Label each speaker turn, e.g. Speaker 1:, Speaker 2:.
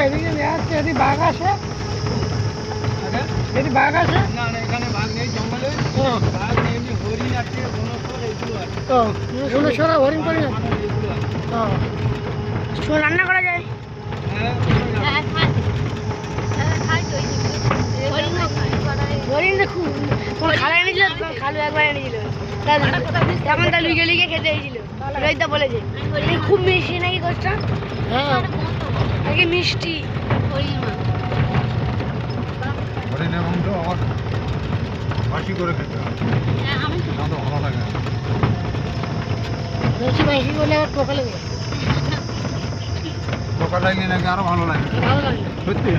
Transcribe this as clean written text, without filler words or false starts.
Speaker 1: এদিকে এদিকে বাঘ আছে, এদিকে বাঘ আছে
Speaker 2: না না, এখানে বাঘ নেই জঙ্গলে। বাঘ নেই, এমনি হরিণ আছে, বনসর এগুলো আছে।
Speaker 1: ষোলো হরিণ করে আছে।
Speaker 2: এগুলো আছে।
Speaker 1: রান্না করা যায়।
Speaker 2: হ্যাঁ,
Speaker 1: হরিণ দেখুন তোমার খালা এনেছিল, তোমার খালু একবার এনেছিল, তখন তা লুকে লুকে খেতে হয়েছিল। রোহিতদা বলেছে খুব মিষ্টি নাকি গোছটা। হ্যাঁ নাকি মিষ্টি
Speaker 3: হরিণের মাংস আবার বাসি করে খেতে হয়, তো ভালো লাগে না।
Speaker 1: বেশি বেশি করলে আবার পোকা লেগে
Speaker 3: পোকা লাগলে নাকি আরো ভালো লাগে।
Speaker 1: ভালো লাগে।
Speaker 3: সত্যি